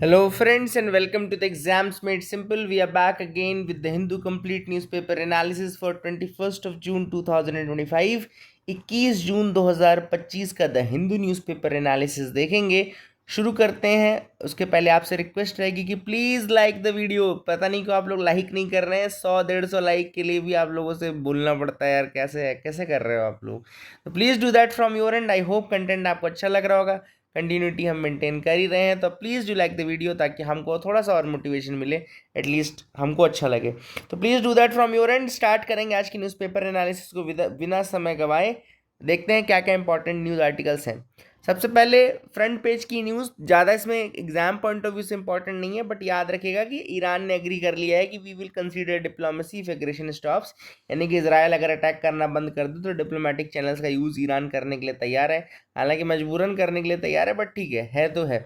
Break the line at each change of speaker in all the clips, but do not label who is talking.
Hello, friends, and welcome to the Exams Made Simple. We are back again with the Hindu Complete Newspaper Analysis for 21st of June 2025. 21 जून 2025 का the Hindu newspaper analysis देखेंगे। शुरू करते हैं। उसके पहले आपसे request रहेगी कि प्लीज़ लाइक द वीडियो। पता नहीं क्यों आप लोग लाइक नहीं कर रहे हैं। 100-150 लाइक के लिए भी आप लोगों से बोलना पड़ता है यार, कैसे कर रहे हो आप लोग। तो please do that from your and. I hope content आपको अच्छा लग रहा होगा। कंटिन्यूटी हम मेंटेन कर ही रहे हैं, तो please do like the video ताकि हमको थोड़ा सा और मोटिवेशन मिले, एटलीस्ट हमको अच्छा लगे। तो please do that from your and. Start करेंगे आज की न्यूज़पेपर एनालिसिस को बिना समय गवाए। देखते हैं क्या क्या इंपॉर्टेंट न्यूज़ आर्टिकल्स हैं। सबसे पहले फ्रंट पेज की न्यूज़, ज़्यादा इसमें एग्जाम पॉइंट ऑफ व्यू से इंपॉर्टेंट नहीं है, बट याद रखिएगा कि ईरान ने एग्री कर लिया है कि we will consider diplomacy if aggression stops, यानी कि इसराइल अगर अटैक करना बंद कर दे तो डिप्लोमेटिक चैनल्स का यूज़ ईरान करने के लिए तैयार है। हालांकि मजबूरन करने के लिए तैयार है, बट ठीक है तो है।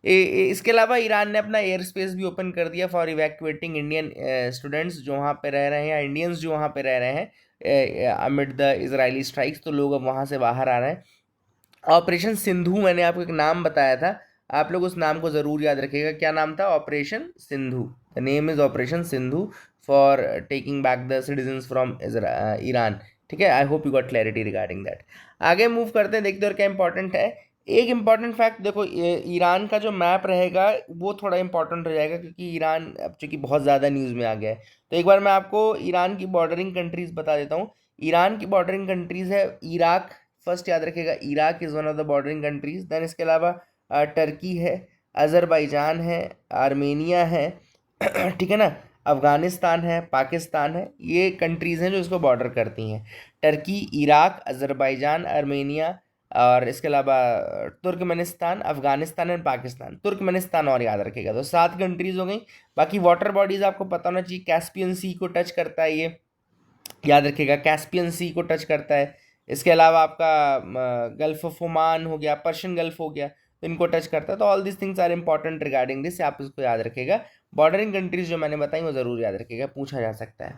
इसके अलावा ईरान ने अपना एयर स्पेस भी ओपन कर दिया फॉर इवैक्यूएटिंग इंडियन स्टूडेंट्स जो वहाँ पे रह रहे हैं, या इंडियंस जो वहाँ पे रह रहे हैं अमिड द इजरायली स्ट्राइक्स। तो लोग अब वहाँ से बाहर आ रहे हैं। ऑपरेशन सिंधु, मैंने आपको एक नाम बताया था, आप लोग उस नाम को ज़रूर याद रखिएगा। क्या नाम था? Operation Sindhu. The name is operation Sindhu for taking back the citizens from Iran. ठीक है, आई hope you got clarity regarding that. आगे मूव करते हैं, देखते हैं और क्या इंपॉर्टेंट है। एक इंपॉर्टेंट फैक्ट देखो, ईरान का जो मैप रहेगा वो थोड़ा इंपॉर्टेंट हो जाएगा, क्योंकि ईरान अब चूंकि बहुत ज़्यादा न्यूज़ में आ गया है। तो एक बार मैं आपको ईरान की बॉर्डरिंग कंट्रीज़ बता देता हूँ। ईरान की बॉर्डरिंग कंट्रीज़ है इराक, फर्स्ट याद रखिएगा, Iraq is one of the bordering countries. Then इसके अलावा टर्की है, अज़रबैजान है, आर्मेनिया है ठीक है ना, अफ़गानिस्तान है, पाकिस्तान है। ये कंट्रीज़ हैं जो इसको बॉर्डर करती हैं। टर्की, इराक, अज़रबैजान, आर्मेनिया, और इसके अलावा Turkmenistan, Afghanistan and Pakistan. Turkmenistan और याद रखिएगा, तो 7 कंट्रीज़ हो गई। बाकी वाटर बॉडीज़ आपको पता होना चाहिए। कैस्पियन सी को टच करता है ये, याद रखिएगा, कैस्पियन सी को टच करता है। इसके अलावा आपका गल्फ ऑफ ओमान हो गया, पर्शियन गल्फ हो गया, तो इनको टच करता है। तो all this things are important regarding this, आप इसको याद रखिएगा। बॉर्डरिंग कंट्रीज जो मैंने बताई वो ज़रूर याद रखिएगा, पूछा जा सकता है।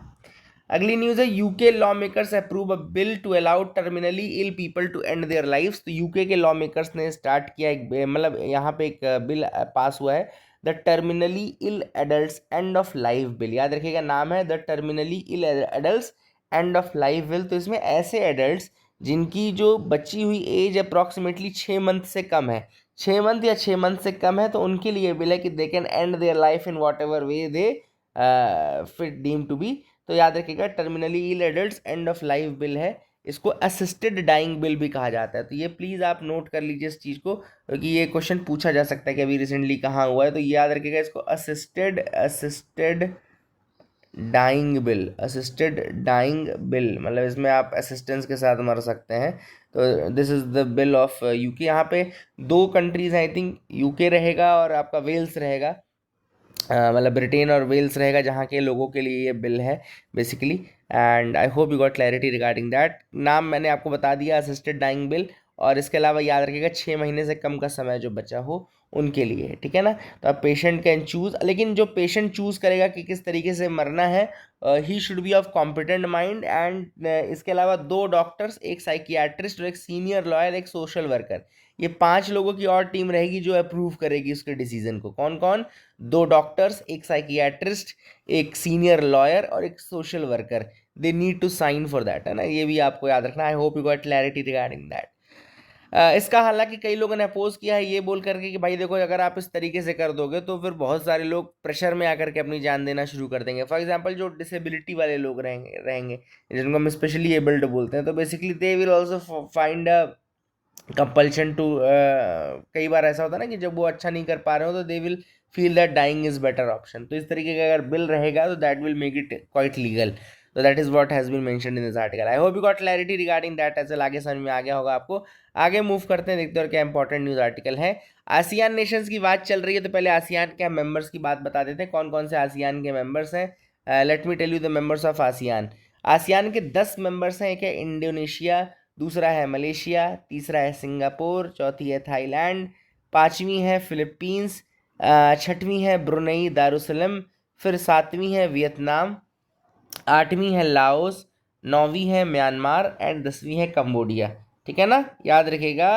अगली न्यूज़ है, UK law makers approve a bill to allow terminally ill people to end their lifes. तो यूके के लॉ मेकर्स ने स्टार्ट किया एक, मतलब यहाँ पे एक बिल पास हुआ है, the terminally ill adult end of life bill. याद रखिएगा, नाम है the terminally ill adult end of life bill. तो इसमें ऐसे एडल्ट्स जिनकी जो बची हुई एज अप्रॉक्सीमेटली 6 मंथ से कम है, 6 मंथ या 6 मंथ से कम है, तो उनके लिए बिल है कि they can end their life in whatever way they fit deem to be. तो याद रखिएगा, terminally ill adults end of life bill है। इसको असिस्टेड डाइंग बिल भी कहा जाता है। तो ये प्लीज़ आप नोट कर लीजिए इस चीज़ को, क्योंकि ये क्वेश्चन पूछा जा सकता है कि अभी रिसेंटली कहाँ हुआ है। तो याद रखिएगा इसको, assisted dying bill. Assisted dying bill मतलब इसमें आप असिस्टेंस के साथ मर सकते हैं। तो this is the bill of UK. यहाँ पे 2 कंट्रीज हैं, आई थिंक यूके रहेगा और आपका वेल्स रहेगा, मतलब ब्रिटेन और वेल्स रहेगा, जहाँ के लोगों के लिए ये बिल है basically. And I hope you got clarity regarding that. नाम मैंने आपको बता दिया, असिस्टेड डाइंग बिल। और इसके अलावा याद रखिएगा, 6 महीने से कम का समय जो बचा हो उनके लिए, ठीक है ना। तो आप पेशेंट कैन चूज़, लेकिन जो पेशेंट चूज़ करेगा कि किस तरीके से मरना है, he should be of competent mind. And इसके अलावा 2 डॉक्टर्स, एक साइकियाट्रिस्ट और एक सीनियर लॉयर, एक सोशल वर्कर, ये 5 लोगों की और टीम रहेगी जो अप्रूव करेगी उसके डिसीजन को। कौन कौन? 2 डॉक्टर्स, एक साइकियाट्रिस्ट, एक सीनियर लॉयर और एक social worker. They need to sign for that, है ना, ये भी आपको याद रखना। I hope you got clarity regarding that. इसका हालांकि कई लोगों ने अपोज किया है ये बोल करके कि भाई देखो, अगर आप इस तरीके से कर दोगे तो फिर बहुत सारे लोग प्रेशर में आकर के अपनी जान देना शुरू कर देंगे। फॉर एग्जांपल, जो डिसेबिलिटी वाले लोग रहेंगे जिनको हम स्पेशली एबल्ड बोलते हैं, तो basically they will also find a compulsion to, कई बार ऐसा होता है ना कि जब वो अच्छा नहीं कर पा रहे हो तो they will feel that dying is better option. तो इस तरीके का अगर बिल रहेगा तो that will make it quite legal. तो that is what has been mentioned in this article. I hope you got clarity regarding that. ऐसे आगे समझ में आ गया होगा आपको। आगे मूव करते हैं, देखते हैं और क्या इंपॉर्टेंट न्यूज आर्टिकल है। आसियान नेशंस की बात चल रही है, तो पहले आसियान के मेंबर्स की बात बता देते हैं, कौन कौन से आसियान के मेंबर्स हैं। Let me tell you the members of ASEAN. ASEAN के 10 मेंबर्स हैं। एक है इंडोनेशिया, दूसरा है मलेशिया, तीसरा है सिंगापुर, चौथी है थाईलैंड, पांचवी है फिलीपींस, छठवीं है ब्रुनई दारुसलम, फिर सातवीं है वियतनाम, आठवीं है लाओस, नौवीं है म्यांमार एंड 10वीं है कंबोडिया। ठीक है ना, याद रखिएगा,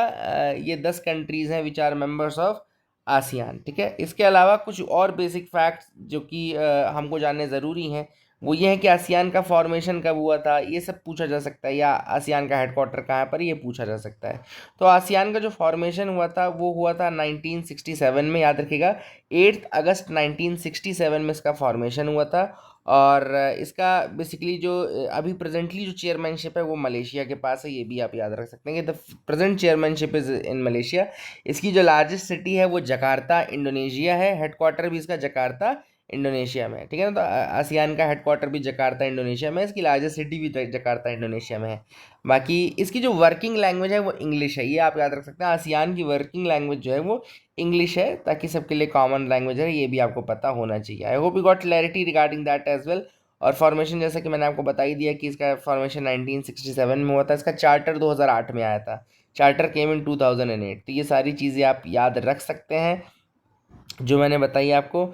ये 10 कंट्रीज हैं which are members of ASEAN. ठीक है, इसके अलावा कुछ और बेसिक फैक्ट्स जो कि हमको जानने ज़रूरी हैं, वो ये है कि आसियान का फॉर्मेशन कब हुआ था, ये सब पूछा जा सकता है, या आसियान का हेडक्वार्टर कहाँ पर, ये पूछा जा सकता है। तो आसियान का जो फॉर्मेशन हुआ था वो हुआ था 1967 में, याद रखिएगा 8 अगस्त 1967 में इसका फॉर्मेशन हुआ था। और इसका बेसिकली जो अभी प्रेजेंटली जो चेयरमैनशिप है वो मलेशिया के पास है, ये भी आप याद रख सकते हैं कि the present chairmanship is in Malaysia. इसकी जो लार्जेस्ट सिटी है वो जकार्ता इंडोनेशिया है, हेडक्वार्टर भी इसका जकार्ता इंडोनेशिया में है। ठीक है ना, तो आसियान का हेडक्वार्टर भी जकार्ता इंडोनेशिया में है, इसकी लार्जेस्ट सिटी भी जकार्ता इंडोनेशिया में है। बाकी इसकी जो वर्किंग लैंग्वेज है वो इंग्लिश है, ये आप याद रख सकते हैं। आसियान की वर्किंग लैंग्वेज जो है वो इंग्लिश है, ताकि सबके लिए कॉमन लैंग्वेज है, ये भी आपको पता होना चाहिए। I hope you got clarity regarding that as well. और फॉर्मेशन जैसा कि मैंने आपको बता ही दिया कि इसका फॉर्मेशन 1967 में हुआ था, इसका चार्टर 2008 में आया था, चार्टर केम इन 2008। तो ये सारी चीज़ें आप याद रख सकते हैं जो मैंने बताई आपको।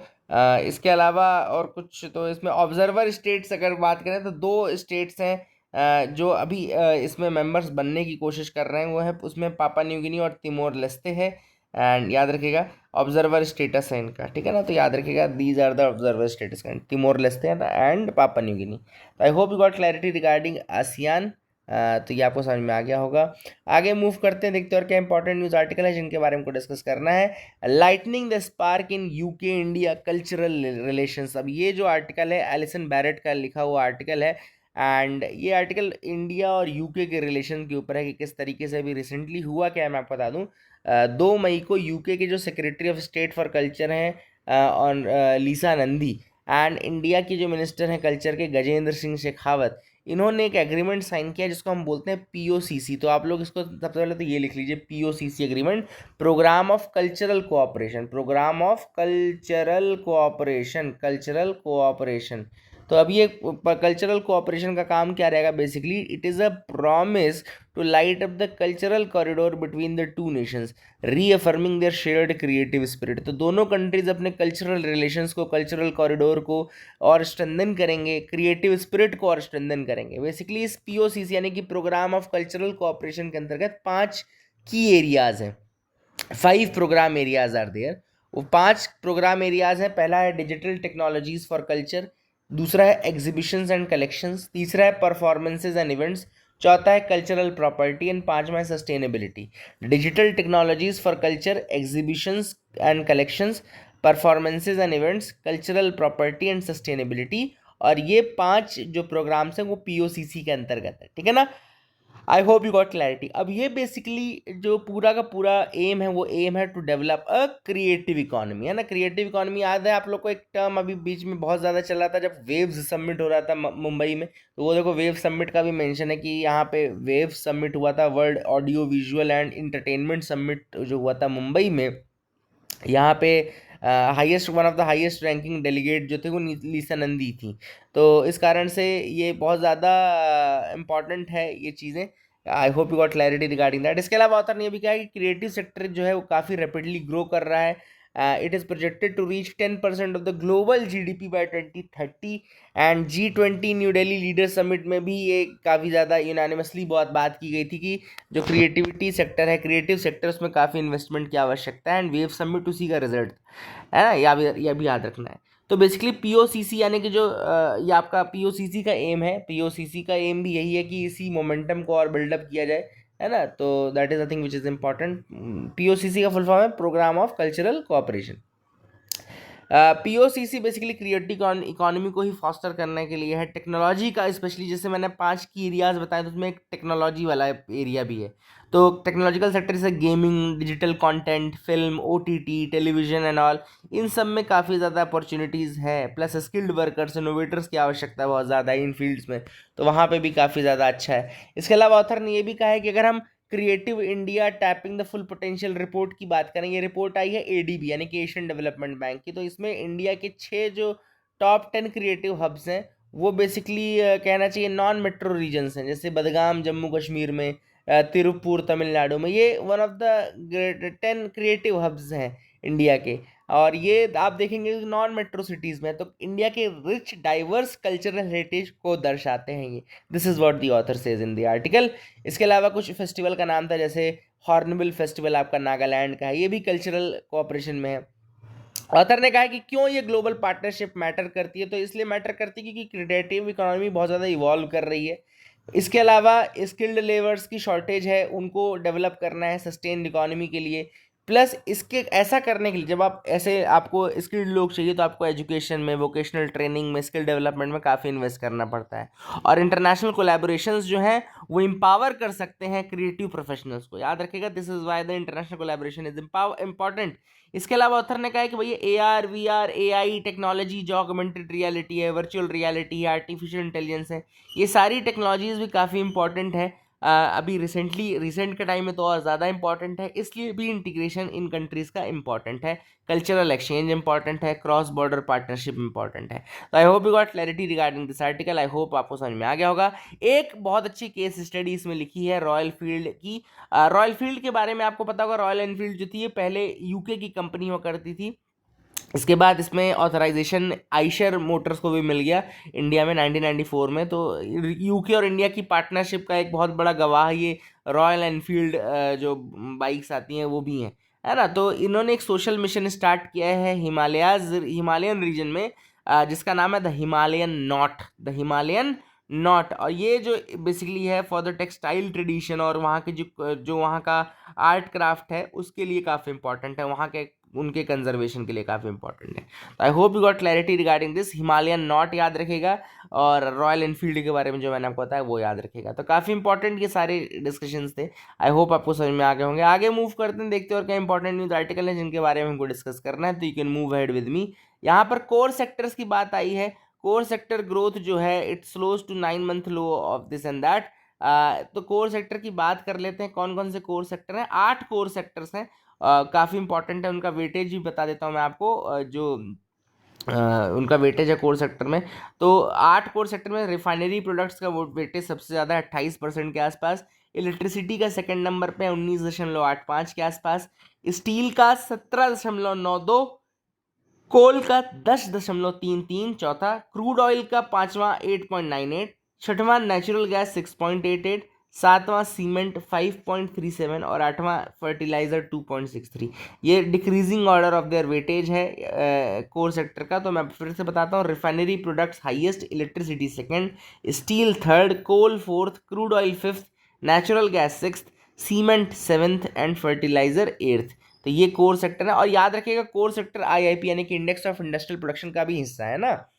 इसके अलावा और कुछ, तो इसमें ऑब्जर्वर स्टेट्स अगर बात करें तो 2 स्टेट्स हैं जो अभी इसमें मेंबर्स बनने की कोशिश कर रहे हैं, वो है उसमें पापा न्यू गिनी और तिमोर लेस्ते है। एंड याद रखिएगा ऑब्जर्वर स्टेटस है इनका, ठीक है ना, तो याद रखिएगा these are the observer status, Timor Leste and Papua New Guinea. I hope you got clarity regarding ASEAN. तो ये आपको समझ में आ गया होगा। आगे मूव करते हैं, देखते हैं और क्या इंपॉर्टेंट न्यूज़ आर्टिकल है जिनके बारे में को डिस्कस करना है। Lightning the spark in UK India cultural relations. अब ये जो आर्टिकल है एलिसन बैरेट का लिखा हुआ आर्टिकल है, एंड ये आर्टिकल इंडिया और यूके के रिलेशन के ऊपर है कि किस तरीके से अभी रिसेंटली हुआ क्या है, मैं आपको बता दूं। 2 मई को यूके के जो secretary of state for culture हैं और लीसा नंदी, एंड इंडिया की जो मिनिस्टर हैं कल्चर के गजेंद्र सिंह शेखावत, इन्होंने एक एग्रीमेंट साइन किया जिसको हम बोलते हैं पीओसीसी। तो आप लोग इसको सबसे पहले तो ये लिख लीजिए, POCC agreement, programme of cultural cooperation, programme of cultural cooperation, cultural cooperation. तो अब ये कल्चरल कोऑपरेशन का काम क्या रहेगा, basically it is a promise to light up the cultural corridor between the 2 nations, reaffirming their shared creative spirit. तो दोनों countries अपने कल्चरल रिलेशंस को, कल्चरल कॉरिडोर को और स्ट्रेंथन करेंगे, क्रिएटिव स्पिरिट को और स्ट्रेंथन करेंगे। बेसिकली इस पीओसीसी यानी कि प्रोग्राम ऑफ कल्चरल कोऑपरेशन के अंतर्गत 5 की एरियाज हैं, 5 प्रोग्राम एरियाज आर देयर। वो 5 प्रोग्राम एरियाज हैं। पहला है डिजिटल टेक्नोलॉजीज फॉर कल्चर, दूसरा है एग्जीबिशंस एंड कलेक्शंस, तीसरा है परफॉर्मेंसेज एंड इवेंट्स, चौथा है कल्चरल प्रॉपर्टी एंड पांचवा है sustainability. Digital technologies for culture, exhibitions and collections, performances and events, cultural property and sustainability, और ये 5 जो प्रोग्राम्स हैं वो पीओसीसी के अंतर्गत है, ठीक है ना। आई होप यू गॉट क्लैरिटी। अब ये बेसिकली जो पूरा का पूरा एम है वो एम है to develop a creative economy, है ना। क्रिएटिव इकोनॉमी याद है आप लोग को, एक टर्म अभी बीच में बहुत ज़्यादा चल रहा था जब वेव्स समिट हो रहा था मुंबई में, तो वो देखो वेव समिट का भी मेंशन है कि यहाँ पे वेव समिट हुआ था, world audio visual and entertainment summit जो हुआ था मुंबई में। यहाँ पे highest, one of the highest ranking delegate जो थे वो लीसा नंदी थी। तो इस कारण से ये बहुत ज़्यादा इम्पॉर्टेंट है ये चीज़ें। आई hope you got clarity regarding that. इसके अलावा ऑथर ने ये भी कहा है कि क्रिएटिव सेक्टर जो है वो काफ़ी रैपिडली ग्रो कर रहा है। It is projected to reach 10% of the global GDP by 2030। And G20 New Delhi leader summit में भी ये काफ़ी ज़्यादा यूनानिमसली बहुत बात की गई थी कि जो क्रिएटिविटी सेक्टर है, क्रिएटिव सेक्टर, उसमें काफ़ी इन्वेस्टमेंट की आवश्यकता है। एंड वेव समिट उसी का रिजल्ट है ना, यह भी याद रखना है। तो बेसिकली पीओसीसी यानी कि जो ये आपका पीओसीसी का एम है, पीओसीसी का एम भी यही है कि इसी मोमेंटम को और बिल्डअप किया जाए, है ना। तो that is a thing which is important. POCC का फुल फॉर्म है programme of cultural cooperation. POCC basically creative economy को ही फॉस्टर करने के लिए है। टेक्नोलॉजी का स्पेशली, जैसे मैंने 5 की एरियाज बताए तो उसमें एक टेक्नोलॉजी वाला एरिया भी है। तो टेक्नोलॉजिकल सेक्टर जैसे gaming, digital content, film, OTT, television and all, इन सब में काफ़ी ज़्यादा अपॉर्चुनिटीज़ है। प्लस स्किल्ड वर्कर्स, इनोवेटर्स की आवश्यकता बहुत ज़्यादा है इन फील्ड्स में, तो वहाँ पे भी काफ़ी ज़्यादा अच्छा है। इसके अलावा ऑथर ने ये भी कहा है कि अगर हम creative India tapping the full potential report की बात करें, ये रिपोर्ट आई है एडीबी यानी कि एशियन डेवलपमेंट बैंक की। तो इसमें इंडिया के 6 जो टॉप 10 क्रिएटिव हब्स हैं वो बेसिकली कहना चाहिए नॉन मेट्रो रीजन्स हैं, जैसे बदगाम जम्मू कश्मीर में, तिरुपुर तमिलनाडु में। ये one of the 10 creative hubs हैं इंडिया के। और ये आप देखेंगे नॉन मेट्रो सिटीज़ में, तो इंडिया के रिच डाइवर्स कल्चरल हेरिटेज को दर्शाते हैं ये। This is what the author says in the article. इसके अलावा कुछ फेस्टिवल का नाम था, जैसे हॉर्नबिल फेस्टिवल आपका नागालैंड का है, ये भी कल्चरल कोऑपरेशन में है। ऑथर ने कहा है कि क्यों ये ग्लोबल पार्टनरशिप मैटर करती है, तो इसलिए मैटर करती है क्योंकि क्रिएटिव इकोनॉमी बहुत ज़्यादा इवॉल्व कर रही है। इसके अलावा स्किल्ड लेबर्स की शॉर्टेज है, उनको डेवलप करना है सस्टेन इकोनॉमी के लिए। प्लस इसके ऐसा करने के लिए जब आप ऐसे आपको स्किल्ड लोग चाहिए तो आपको एजुकेशन में, वोकेशनल ट्रेनिंग में, स्किल डेवलपमेंट में काफ़ी इन्वेस्ट करना पड़ता है। और इंटरनेशनल कोलैबोरेशंस जो हैं वो एम्पावर कर सकते हैं क्रिएटिव प्रोफेशनल्स को। याद रखिएगा, this is why the international collaboration is important. इसके अलावा ऑथर ने कहा है कि भैया AR VR AI टेक्नोलॉजी जो ऑगमेंटेड रियलिटी है, वर्चुअल रियलिटी है, आर्टिफिशियल इंटेलिजेंस है, ये सारी टेक्नोलॉजीज भी काफ़ी इंपॉर्टेंट है। अभी रिसेंट के टाइम में तो और ज़्यादा इंपॉर्टेंट है, इसलिए भी इंटीग्रेशन इन कंट्रीज़ का इंपॉर्टेंट है, कल्चरल एक्सचेंज इंपॉर्टेंट है, क्रॉस बॉर्डर पार्टनरशिप इंपॉर्टेंट है। तो I hope you got clarity regarding this article. I hope आपको समझ में आ गया होगा। एक बहुत अच्छी केस स्टडी इसमें लिखी है रॉयल फील्ड की। रॉयल फील्ड के बारे में आपको पता होगा, रॉयल एनफील्ड जो थी ये पहले UK की कंपनी हुआ करती थी। इसके बाद इसमें ऑथराइजेशन आइशर मोटर्स को भी मिल गया इंडिया में 1994 में। तो UK और इंडिया की पार्टनरशिप का एक बहुत बड़ा गवाह ये रॉयल एनफील्ड जो बाइक्स आती हैं वो भी हैं, है ना। तो इन्होंने एक सोशल मिशन स्टार्ट किया है हिमालयन रीजन में, जिसका नाम है द हिमालयन नॉट। और ये जो बेसिकली है फॉर द टेक्सटाइल ट्रेडिशन और वहाँ के जो वहाँ का आर्ट क्राफ्ट है उसके लिए काफ़ी इंपॉर्टेंट है, वहाँ के उनके कंजर्वेशन के लिए काफ़ी इंपॉर्टेंट है। तो I hope you got clarity regarding this. Himalayan not याद रखेगा और रॉयल एनफील्ड के बारे में जो मैंने आपको बताया वो याद रखेगा। तो काफ़ी इंपॉर्टेंट ये सारे डिस्कशंस थे, आई होप आपको समझ में आ गए होंगे। आगे मूव करते हैं, देखते हैं और क्या इंपॉर्टेंट न्यूज़ आर्टिकल है जिनके बारे में हमको डिस्कस करना है। तो you can move head with me. यहाँ पर कोर सेक्टर्स की बात आई है। कोर सेक्टर ग्रोथ जो है it slows to 9 month low of this and that. तो कोर सेक्टर की बात कर लेते हैं, कौन कौन से कोर सेक्टर हैं। 8 कोर सेक्टर्स हैं, काफ़ी इंपॉर्टेंट है। उनका वेटेज भी बता देता हूँ मैं आपको, जो उनका वेटेज है कोर सेक्टर में। तो 8 कोर सेक्टर में रिफाइनरी प्रोडक्ट्स का वेटेज सबसे ज़्यादा है 28% के आसपास। इलेक्ट्रिसिटी का सेकंड नंबर पे है 19.85 के आसपास। स्टील का 17.92, कोल का 10.33 चौथा, क्रूड ऑयल का पांचवा 8.98, छठवां नेचुरल गैस 6.88, सातवां सीमेंट 5.37 और आठवां फर्टिलाइजर 2.63। ये decreasing order of their weightage है कोर सेक्टर का। तो मैं फिर से बताता हूँ, refinery products highest, electricity second, steel third, coal fourth, crude oil fifth, natural gas sixth, cement seventh and fertiliser eighth. तो ये कोर सेक्टर है। और याद रखिएगा कोर सेक्टर IIP यानी कि इंडेक्स ऑफ इंडस्ट्रियल प्रोडक्शन का भी हिस्सा है ना,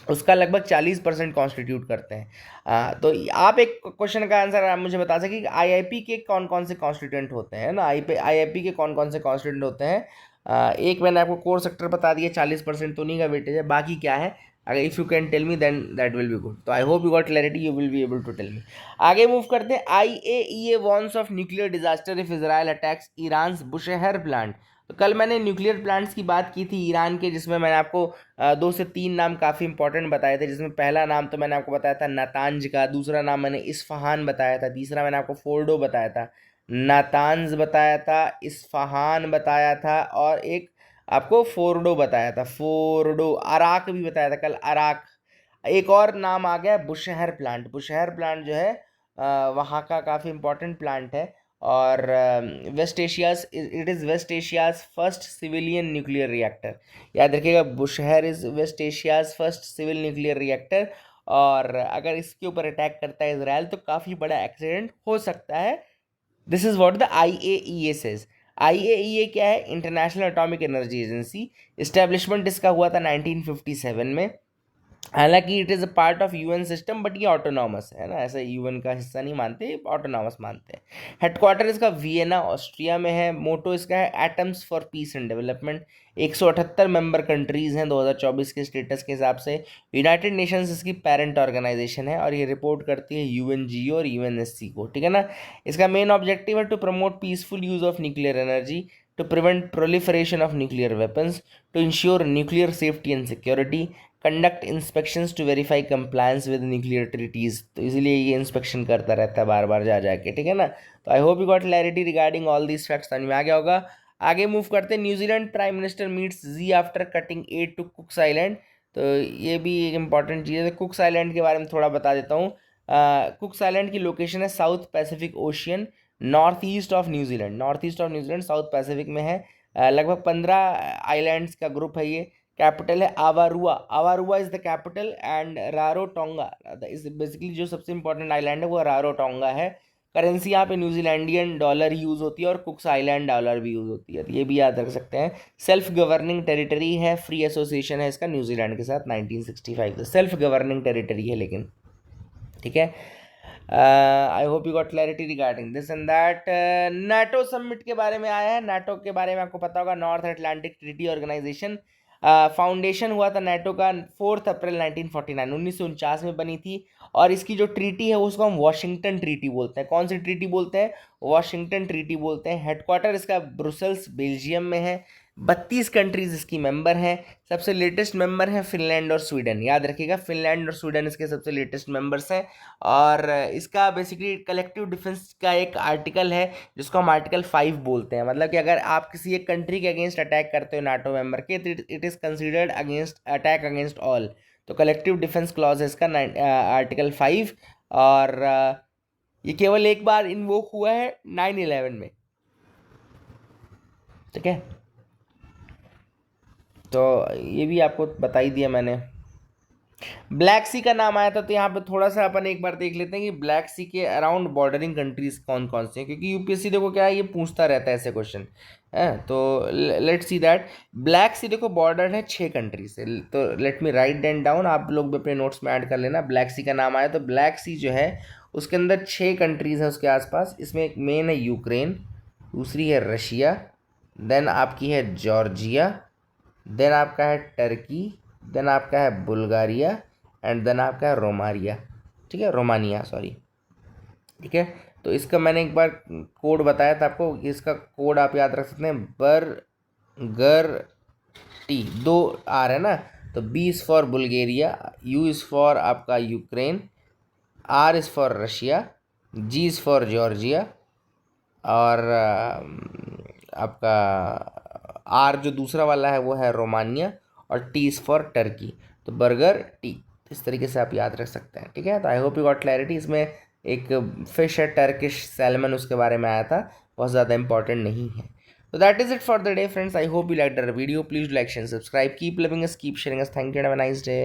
उसका लगभग 40% कॉन्स्टिट्यूट करते हैं। तो आप एक क्वेश्चन का आंसर आप मुझे बता सकें कि IIP के कौन कौन से कॉन्स्टिट्यूंट होते हैं ना, IIP के कौन कौन से कॉन्स्टिट्यूंट होते हैं। एक मैंने आपको कोर सेक्टर बता दिया, 40% तो नहीं का वेटेज है, बाकी क्या है अगर if you can tell me then that will be good. तो I hope you got clarity, you will be able to tell me. आगे मूव करते हैं। IAEA warns of nuclear disaster if Israel attacks Iran's Bushehr plant. तो कल मैंने nuclear plants की बात की थी ईरान के, जिसमें मैंने आपको 2 से 3 नाम काफ़ी इंपॉर्टेंट बताए थे। जिसमें पहला नाम तो मैंने आपको बताया था नातांज का, दूसरा नाम मैंने इस्फहान बताया था, तीसरा मैंने आपको फोर्डो बताया था। नातांज बताया था, इस्फहान बताया था और एक आपको फोर्डो बताया था, फोर्डो। अराक भी बताया था कल, अराक। एक और नाम आ गया बुशहर प्लांट। बुशहर प्लांट जो है वहाँ का काफ़ी इंपॉर्टेंट प्लांट है और West Asia's it is West Asia's first civilian nuclear reactor. याद रखिएगा, Bushehr is West Asia's first civil nuclear reactor. और अगर इसके ऊपर अटैक करता है इसराइल तो काफ़ी बड़ा एक्सीडेंट हो सकता है। This is what the IAEA says. IAEA क्या है? International atomic energy agency. Establishment इसका हुआ था 1957 में। हालांकि it is a part of UN system, but ये ऑटोनॉमस है ना, ऐसा UN का हिस्सा नहीं मानते, ऑटोनॉमस मानते हैं। हेडक्वार्टर इसका वियना ऑस्ट्रिया में है। मोटो इसका है atoms for piece and development. 178 member countries हैं 2024 के स्टेटस के हिसाब से। यूनाइटेड नेशंस इसकी पेरेंट ऑर्गेनाइजेशन है और ये रिपोर्ट करती है UNGO और UNSC को, ठीक है ना। इसका मेन ऑब्जेक्टिव है to promote peaceful use of nuclear energy, to prevent proliferation of nuclear weapons, to ensure nuclear safety and security, conduct inspections to verify compliance with nuclear treaties। तो इसीलिए ये इंस्पेक्शन करता रहता है बार बार जा जाके, ठीक है ना। तो I hope you got clarity regarding all these facts, समझ में आ गया होगा। आगे मूव करते हैं। New Zealand prime minister meets Xi after cutting aid to Cooks island. तो ये भी एक इंपॉर्टेंट चीज़ है। कुक्स आइलैंड के बारे में थोड़ा बता देता हूँ। कुक्स आइलैंड की लोकेशन है south Pacific ocean, north east of New Zealand, north east of New Zealand south Pacific में है। लगभग 15 आइलैंड्स का ग्रुप है ये। कैपिटल है Avarua, Avarua is the capital and Rarotonga is basically जो सबसे इंपॉर्टेंट आइलैंड है वो रारोटोंगा है। करेंसी यहाँ पे न्यूजीलैंडियन डॉलर यूज़ होती है और कुक्स आइलैंड डॉलर भी यूज़ होती है, तो ये भी याद रख सकते हैं। सेल्फ गवर्निंग टेरिटरी है, फ्री एसोसिएशन है इसका न्यूजीलैंड के साथ 1965 से, सेल्फ गवर्निंग टेरिटरी है लेकिन, ठीक है। आई hope you got clarity regarding this and that. NATO summit के बारे में आया है, नाटो के बारे में आपको पता होगा, North Atlantic Treaty Organisation. Foundation हुआ था नाटो का 4 अप्रैल 1949, 1949 में बनी थी। और इसकी जो ट्रीटी है उसको हम वॉशिंगटन ट्रीटी बोलते हैं। कौन सी ट्रीटी बोलते हैं? वॉशिंगटन ट्रीटी बोलते हैं। हेडक्वार्टर इसका ब्रुसेल्स बेल्जियम में है। 32 कंट्रीज इसकी मेंबर हैं। सबसे लेटेस्ट मेंबर हैं फिनलैंड और स्वीडन, याद रखिएगा फिनलैंड और स्वीडन इसके सबसे लेटेस्ट मेंबर्स हैं। और इसका बेसिकली कलेक्टिव डिफेंस का एक आर्टिकल है जिसको हम आर्टिकल 5 बोलते हैं। मतलब कि अगर आप किसी एक कंट्री के अगेंस्ट अटैक करते हो नाटो मेंबर के, तो it is considered against attack against all. तो कलेक्टिव डिफेंस क्लॉज है इसका आर्टिकल 5। और ये केवल एक बार इन्वोक हुआ है 9/11 में, ठीक है। तो ये भी आपको बता ही दिया मैंने। ब्लैक सी का नाम आया था, तो यहाँ पे थोड़ा सा अपन एक बार देख लेते हैं कि ब्लैक सी के अराउंड बॉर्डरिंग कंट्रीज कौन कौन से हैं, क्योंकि यूपीएससी देखो क्या है, ये पूछता रहता है ऐसे क्वेश्चन है। तो let's see that Black Sea देखो बॉर्डर है 6 कंट्री से। तो let me write then down, आप लोग भी अपने नोट्स में ऐड कर लेना। ब्लैक सी का नाम आया तो ब्लैक सी जो है उसके अंदर 6 कंट्रीज हैं उसके आसपास। इसमें एक मेन है यूक्रेन, दूसरी है रशिया, देन आपकी है जॉर्जिया, देन आपका है टर्की, देन आपका है बुल्गारिया एंड देन आपका है रोमानिया, ठीक है, रोमानिया सॉरी, ठीक है। तो इसका मैंने एक बार कोड बताया था आपको, इसका कोड आप याद रख सकते हैं, बर्गर टी, 2 आर है ना, तो B is for Bulgaria, U is for आपका Ukraine, R is for Russia, G is for Georgia, और आपका आर जो दूसरा वाला है वो है रोमानिया, और टी इज़ फॉर टर्की। तो बर्गर टी, इस तरीके से आप याद रख सकते हैं, ठीक है। तो I hope you got clarity. इसमें एक फिश है टर्किश सैल्मन, उसके बारे में आया था, बहुत ज़्यादा इंपॉर्टेंट नहीं है। तो that is it for the day friends. I hope you like the video. Please like share subscribe, keep loving us, keep sharing us. Thank you and have a nice day.